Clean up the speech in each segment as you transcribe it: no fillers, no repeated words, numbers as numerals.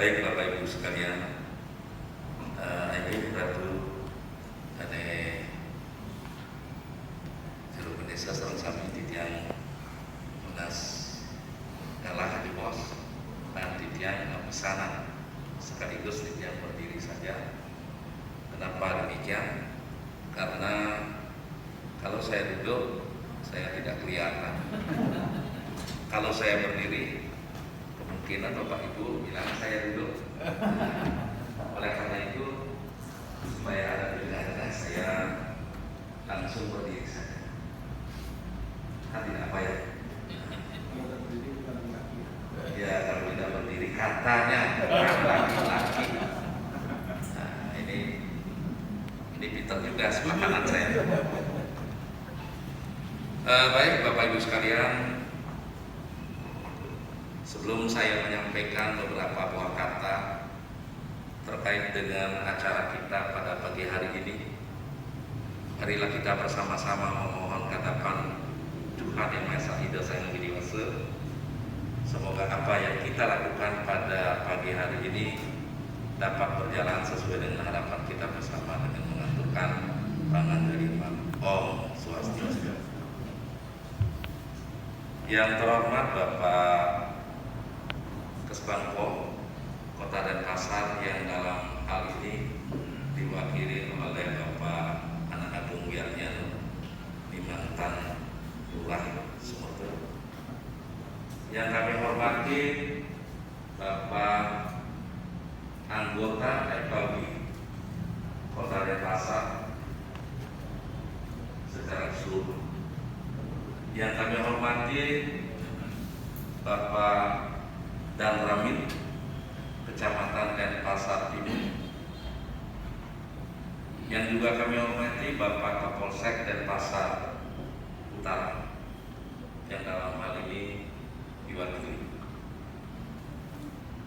Baik Bapak Ibu sekalian, ini Ratu ane Juru Desa Sareng Sami titiang Munas ngalah di pos dan titiang pesanan sekaligus titiang berdiri saja. Kenapa demikian? Karena kalau saya duduk saya tidak kelihatan. Kalau saya berdiri kemungkinan Bapak Ibu bilang saya duduk. Oleh karena itu supaya ada pilihan saya langsung berdiri saja. Kan tidak apa ya? Ya kalau tidak berdiri katanya laki-laki. Nah, ini pintar juga sepakanan saya. Baik Bapak Ibu sekalian, sebelum saya menyampaikan beberapa buah kata terkait dengan acara kita pada pagi hari ini, marilah kita bersama-sama memohon hadapan Tuhan Yang Maha Esa Sang Hyang Widi Wasa. Semoga apa yang kita lakukan pada pagi hari ini dapat berjalan sesuai dengan harapan kita bersama dengan mengaturkan pangandarimang Om Swastiastu. Yang terhormat Bapak Kesbangpol Kota Denpasar yang dalam hal ini diwakili oleh Bapak Anak Agung Wiarnya di mantan Lurah Sumerta. Yang kami hormati Bapak anggota FKW Kota Denpasar secara keseluruhan. Yang kami hormati Bapak Dan Ramil Kecamatan Denpasar Timur. Yang juga kami hormati Bapak Kapolsek Denpasar Utara yang dalam hal ini diwakili.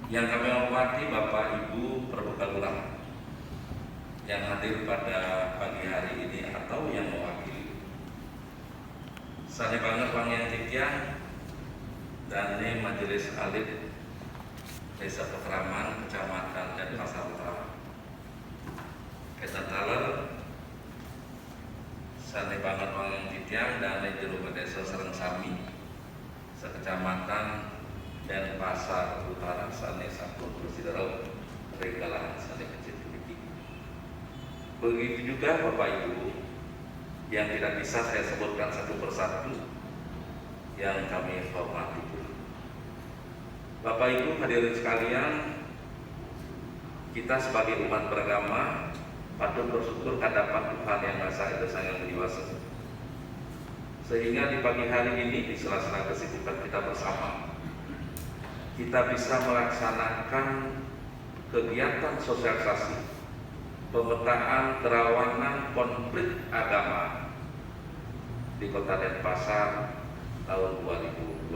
Yang kami hormati Bapak Ibu Perbuka Lurah yang hadir pada pagi hari ini atau yang mewakili. Saya banget Bang yang titiang dan ini Majelis Alit Desa Petraman Kecamatan Denpasar Utara. Kita talar saya banget Bang yang titiang dan ini Juru Desa Sareng Sami sekecamatan Denpasar Utara sane sampun bersidarau regalahan sane kecil politik. Begitu juga Bapak Ibu yang tidak bisa saya sebutkan satu persatu yang kami hormati. Bapak Ibu hadirin sekalian, kita sebagai umat beragama patut bersyukur hadapan Tuhan Yang Maha Esa Sang Hyang Widi Wasa. Sehingga di pagi hari ini di sela-sela kesibukan kita bersama, kita bisa melaksanakan kegiatan sosialisasi pemetaan kerawanan konflik agama di Kota Denpasar tahun 2021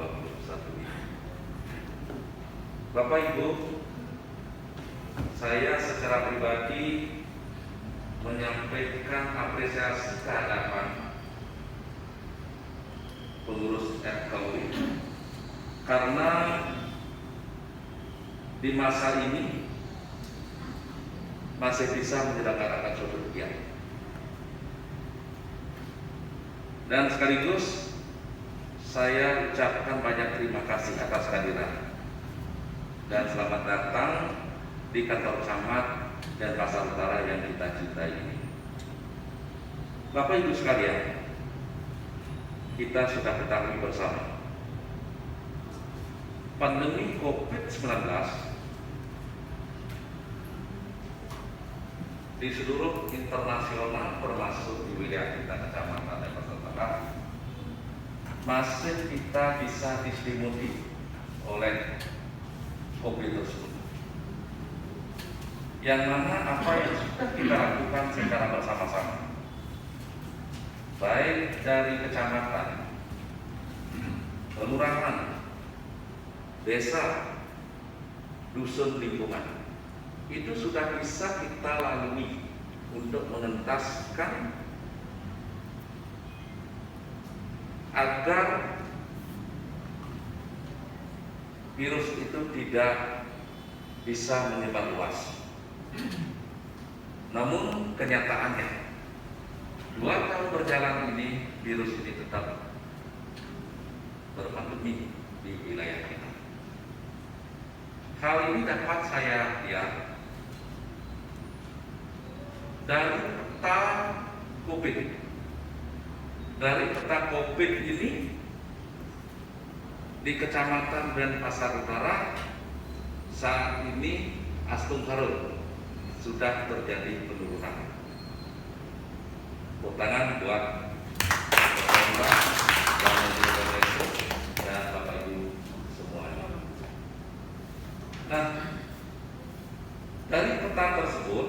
ini. Bapak Ibu, saya secara pribadi menyampaikan apresiasi ke hadapan pengurus FKW karena di masa ini masih bisa menyelenggarakan suatu kegiatan. Dan sekaligus saya ucapkan banyak terima kasih atas kehadiran dan selamat datang di kantor camat Denpasar Utara yang kita cintai ini. Bapak Ibu sekalian, kita sudah ketahui bersama pandemi COVID-19 di seluruh internasional termasuk di wilayah kita Kecamatan Denpasar Utara masih kita bisa diselimuti oleh COVID tersebut. Yang mana apa yang sudah kita lakukan secara bersama-sama, baik dari kecamatan, kelurahan, desa, dusun lingkungan, itu sudah bisa kita lalui untuk mengentaskan agar virus itu tidak bisa menyebar luas. Namun kenyataannya 2 tahun berjalan ini virus ini tetap berpandemi di wilayah kita. Hal ini dapat saya lihat dari peta COVID. Dari peta COVID ini di Kecamatan Denpasar Utara saat ini Astung Harun sudah terjadi penurunan. Tepuk tangan buat Bapak dan Bapak Ibu semuanya. Nah, dari peta tersebut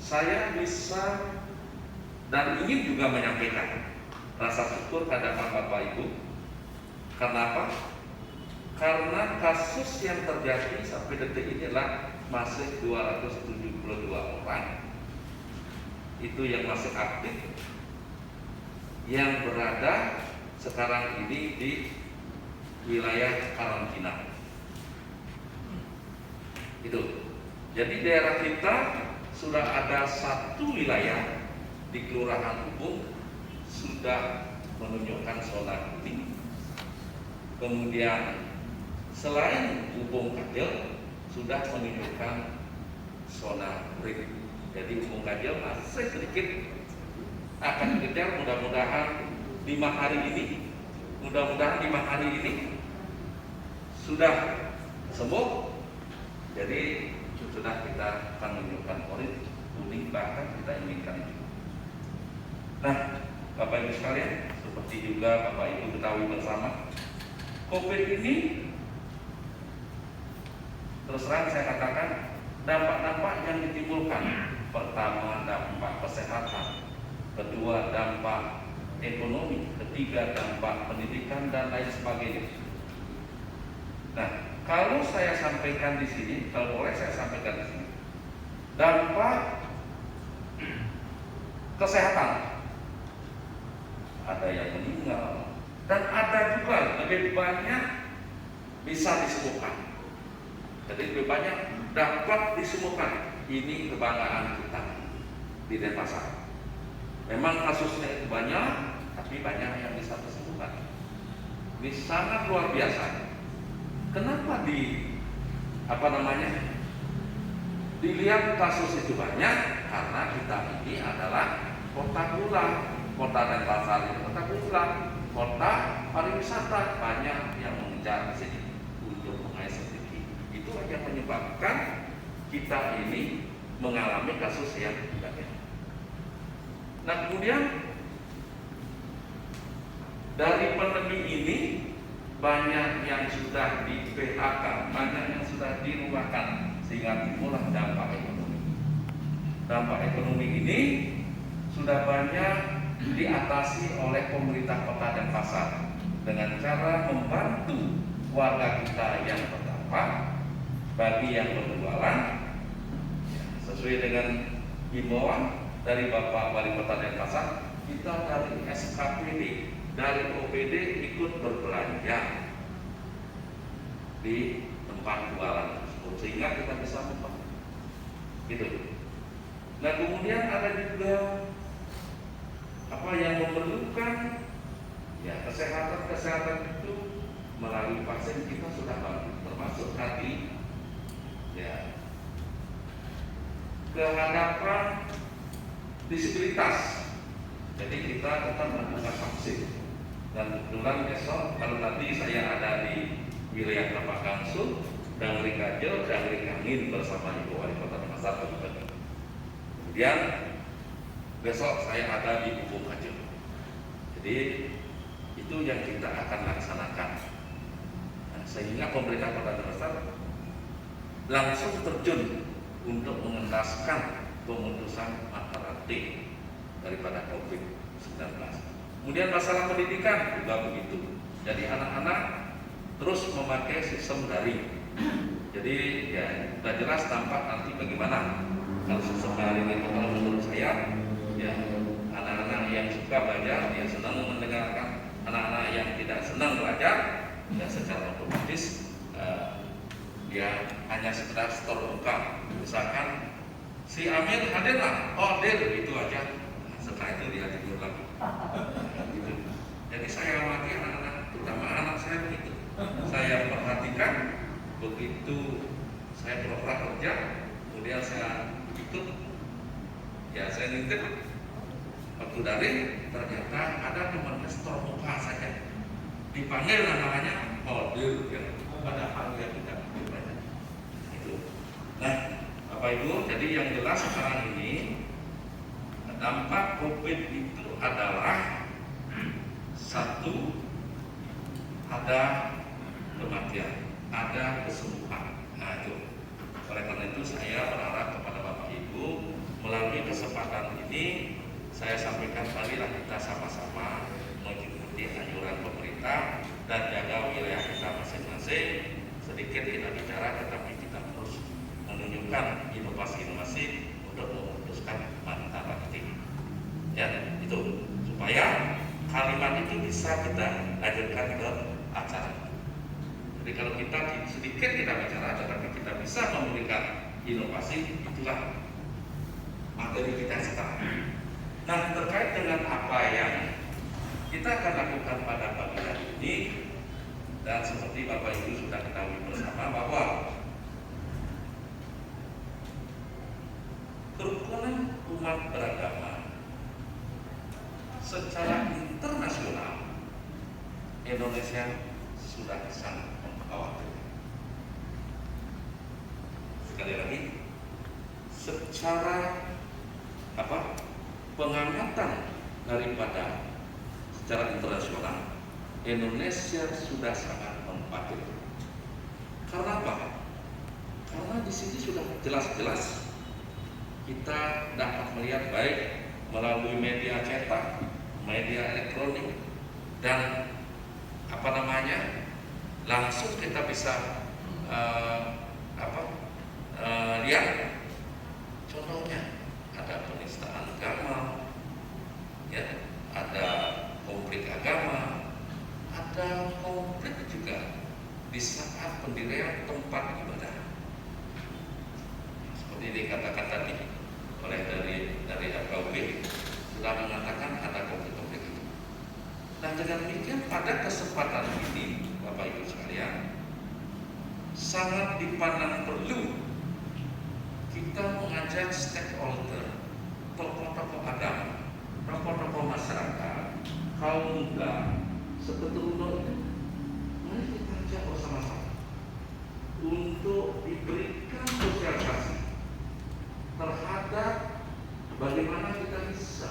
saya bisa dan ingin juga menyampaikan rasa syukur pada Bapak Ibu. Karena apa? Karena kasus yang terjadi sampai detik ini adalah masih 272 orang. Itu yang masih aktif, yang berada sekarang ini di wilayah karantina. Itu. Jadi daerah kita sudah ada 1 wilayah di Kelurahan Ubung sudah menunjukkan zona kuning. Kemudian selain Ubung Kajel sudah menunjukkan zona kuning. Jadi Ubung Kajel masih sedikit akan dikejar, mudah-mudahan 5 hari ini sudah sembuh. Jadi sudah kita akan menunjukkan orange, kuning, bahkan kita inginkan itu. Nah, Bapak Ibu sekalian, seperti juga Bapak Ibu ketahui bersama, COVID ini terus terang saya katakan dampak-dampak yang ditimbulkan. Pertama, dampak kesehatan. Kedua, dampak ekonomi. Ketiga, dampak pendidikan dan lain sebagainya. Nah, kalau saya sampaikan di sini, kalau boleh saya sampaikan di sini, dampak kesehatan, ada yang meninggal dan ada juga lebih banyak bisa disembuhkan. Jadi lebih banyak dapat disembuhkan. Ini kebanggaan kita di Denpasar. Memang kasusnya itu banyak, tapi banyak yang bisa disembuhkan. Ini sangat luar biasa. Kenapa dilihat kasus itu banyak? Karena kita ini adalah kota gula, kota Denpasar ini kota gula, kota pariwisata, banyak yang mengejar di sini untuk mengais rezeki. Itu yang menyebabkan kita ini mengalami kasus yang banyak. Nah, kemudian dari pandemi ini banyak yang sudah di PHK, banyak yang sudah dirumahkan, sehingga timbullah dampak ekonomi. Dampak ekonomi ini sudah banyak diatasi oleh pemerintah Kota Denpasar dengan cara membantu warga kita yang terdampak. Bagi yang berjualan, sesuai dengan himbauan dari Bapak Wali Kota Denpasar, kita dari SKPD, dari OPD ikut berbelanja di tempat jualan tersebut, sehingga kita bisa membantu. Gitu. Nah, kemudian ada juga yang memerlukan kesehatan itu melalui vaksin kita sudah bantu, termasuk tadi kehadapan disabilitas. Jadi kita tetap melakukan vaksin. Dan kebetulan besok, kalau tadi saya ada di wilayah Kelapa Gangsul, Dangri Kajel, Dangri Kangin bersama Ibu Wali Kota Denpasar pagi-pagi. Kemudian besok saya ada di Ubung Kajel. Jadi itu yang kita akan laksanakan. Nah, sehingga pemerintah Kota Denpasar langsung terjun untuk mengentaskan pemutusan mata rantai daripada COVID-19. Kemudian masalah pendidikan juga begitu. Jadi anak-anak terus memakai sistem daring. Jadi sudah jelas tampak nanti bagaimana kalau sistem daring itu. Kalau menurut saya, anak-anak yang suka belajar, dia senang mendengarkan. Anak-anak yang tidak senang belajar, secara otomatis ya hanya sekedar store muka. Misalkan si Amir hadir lah, oh hadir itu aja. Setelah itu dia tidur lagi. Gitu. Jadi saya amati anak-anak, terutama anak saya begitu. Saya perhatikan begitu saya pura-pura kerja, kemudian saya ikut, ya saya ngintip. Waktu dari ternyata ada temannya store muka saja, dipanggil namanya hadir ya. Padahal dia tidak banyak. Itu. Nah, Bapak Ibu, jadi yang jelas sekarang ini dampak COVID itu adalah satu, ada kematian, ada kesembuhan. Nah itu. Oleh karena itu saya berharap kepada Bapak Ibu melalui kesempatan ini saya sampaikan marilah kita sama-sama mengikuti anjuran pemerintah dan jaga wilayah kita masing-masing. Sedikit kita bicara, tetapi kita terus menunjukkan inovasi-inovasi untuk memutuskan mata rantai. Ya, itu supaya kalimat itu bisa kita lanjutkan ke acara. Jadi kalau kita sedikit kita bicara, tetapi kita bisa memberikan inovasi, itulah materi kita sekarang. Nah, terkait dengan apa yang kita akan lakukan pada pagi hari ini, dan seperti Bapak Ibu sudah ketahui bersama bahwa kerukunan umat beragama secara internasional Indonesia sudah sangat mengkhawatirkan. Sekali lagi, secara pengamatan daripada secara internasional Indonesia sudah sangat mengkhawatirkan. Karena apa? Karena di sini sudah jelas-jelas kita dapat melihat baik melalui media cetak, media elektronik, dan langsung kita bisa lihat. Contohnya ada penistaan agama, ya, ada konflik agama, ada konflik juga di saat pendirian tempat ibadah. Seperti dikatakan tadi oleh dari FKUB sudah mengatakan ada konflik itu. Nah, dengan demikian pada kesempatan ini Bapak Ibu sekalian sangat dipandang perlu kita mengajak stakeholder, tokoh-tokoh agama, tokoh-tokoh masyarakat, kaum muda, sebetulnya mari kita ajak bersama-sama untuk diberikan sosialisasi terhadap bagaimana kita bisa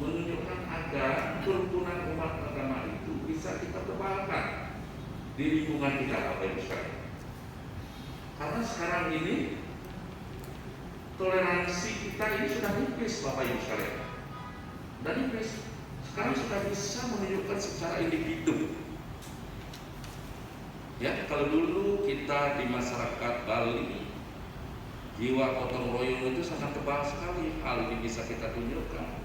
menunjukkan agar kerukunan umat agama itu bisa kita tebalkan di lingkungan kita, Bapak Ibu sekalian. Karena sekarang ini toleransi kita ini sudah nipis, Bapak Ibu sekalian. Dan nipis. Sekarang sudah bisa menunjukkan secara individu. Ya, kalau dulu kita di masyarakat Bali jiwa gotong royong itu sangat tebal sekali. Hal ini bisa kita tunjukkan.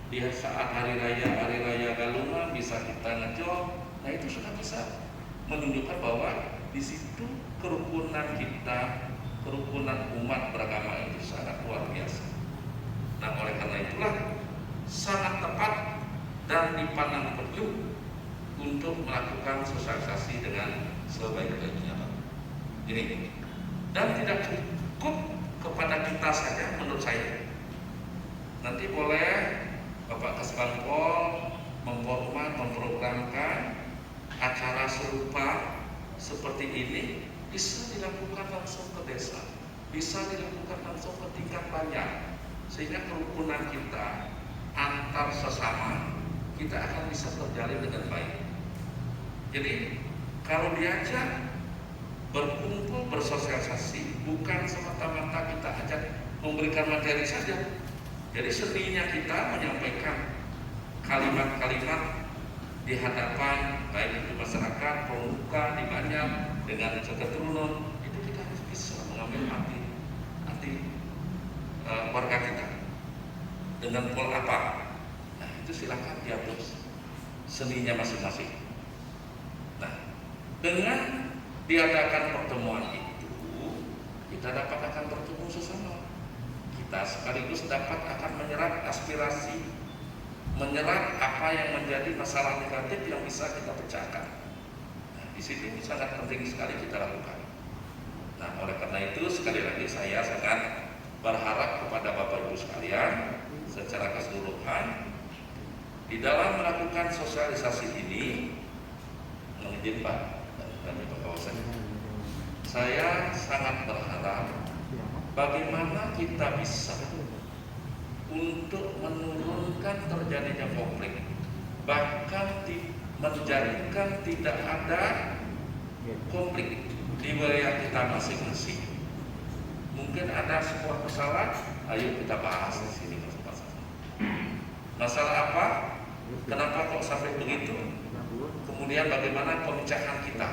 Di saat hari raya Galungan bisa kita ngejok. Nah, itu sudah bisa menunjukkan bahwa di situ kerukunan kita, kerukunan umat beragama itu sangat luar biasa. Nah, oleh karena itulah sangat tepat dan dipandang perlu untuk melakukan sosialisasi dengan sebaik-baiknya. Ini dan tidak cukup kepada kita saja menurut saya. Nanti boleh Bapak Kasbangpol memprogramkan acara serupa seperti ini bisa dilakukan langsung ke desa, bisa dilakukan langsung ke tingkat banyak, sehingga kerukunan kita antar sesama kita akan bisa terjalin dengan baik. Jadi kalau diajak berkumpul bersosialisasi bukan semata-mata kita ajak memberikan materi saja. Jadi seninya kita menyampaikan kalimat-kalimat di hadapan baik itu masyarakat, pemuka di banyak dengan keturunan itu kita harus bisa mengambil hati warga kita dengan pola apa. Nah, itu silakan diatur seninya masing-masing. Nah, dengan diadakan pertemuan itu, kita dapat akan bertemu sesama. Kita sekaligus dapat akan menyerap aspirasi, menyerap apa yang menjadi masalah negatif yang bisa kita pecahkan. Nah, di situ sangat penting sekali kita lakukan. Nah, oleh karena itu sekali lagi saya sangat berharap kepada Bapak Ibu sekalian secara keseluruhan di dalam melakukan sosialisasi ini, izin Pak dan Bapak kawasan, saya sangat berharap bagaimana kita bisa untuk menurunkan terjadinya konflik, bahkan menjadikan tidak ada konflik di wilayah kita masing-masing. Mungkin ada sebuah masalah, ayo kita bahas di sini masalah apa, kenapa kok sampai begitu, kemudian bagaimana pemecahan kita.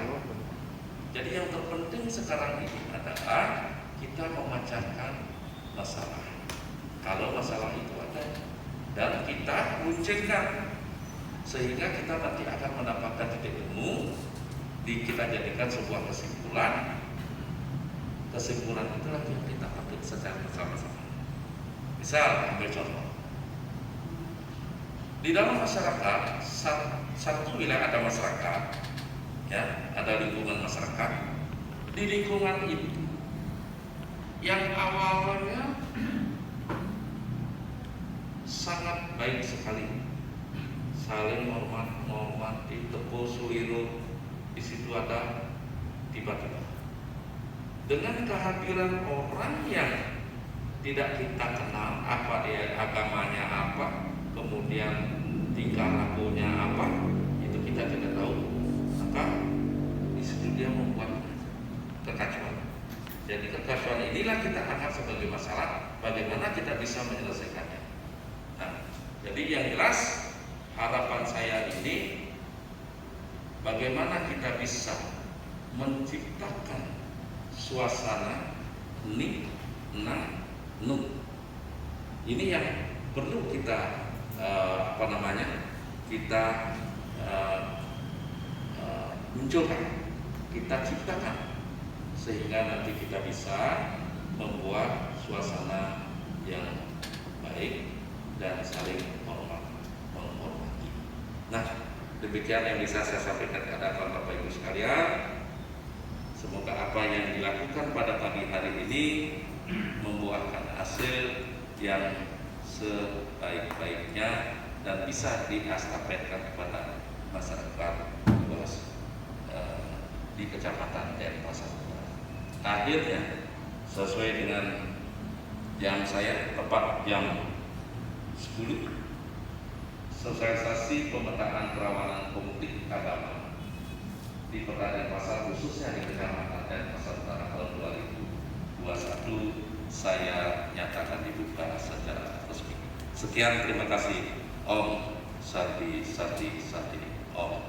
Jadi yang terpenting sekarang ini adalah kita memecahkan masalah. Kalau masalah itu ada dan kita runcingkan sehingga kita nanti akan mendapatkan titik temu, kita jadikan sebuah kesimpulan. Kesimpulan itulah yang kita ambil secara bersama-sama. Misal ambil contoh, di dalam masyarakat, satu wilayah ada masyarakat, ya, ada lingkungan masyarakat. Di lingkungan itu yang awalnya sangat baik sekali, saling menghormati, tepu suliru, di situ ada tiba-tiba dengan kehadiran orang yang tidak kita kenal, apa dia agamanya apa, kemudian tingkah lakunya apa, itu kita tidak tahu, maka di situ dia membuat kekacauan. Jadi kekacauan inilah kita anggap sebagai masalah, bagaimana kita bisa menyelesaikannya. Nah, jadi yang jelas harapan saya ini bagaimana kita bisa menciptakan suasana nik, nah, nuk. Ini yang perlu kita kita munculkan, kita ciptakan sehingga nanti kita bisa membuat suasana yang baik dan saling menghormati. Nah, demikian yang bisa saya sampaikan kepada Bapak Ibu sekalian. Semoga apa yang dilakukan pada pagi hari ini membuahkan hasil yang sebaik-baiknya dan bisa diestafetkan kepada masyarakat luas di Kecamatan Denpasar. Akhirnya sesuai dengan jam saya, tepat jam 10, sosialisasi pemetaan kerawanan konflik agama di Kota Denpasar, khususnya di Kecamatan Denpasar Utara tahun 2021 saya nyatakan dibuka secara resmi. Sekian, terima kasih. Om Sardi Sardi Sardi Om.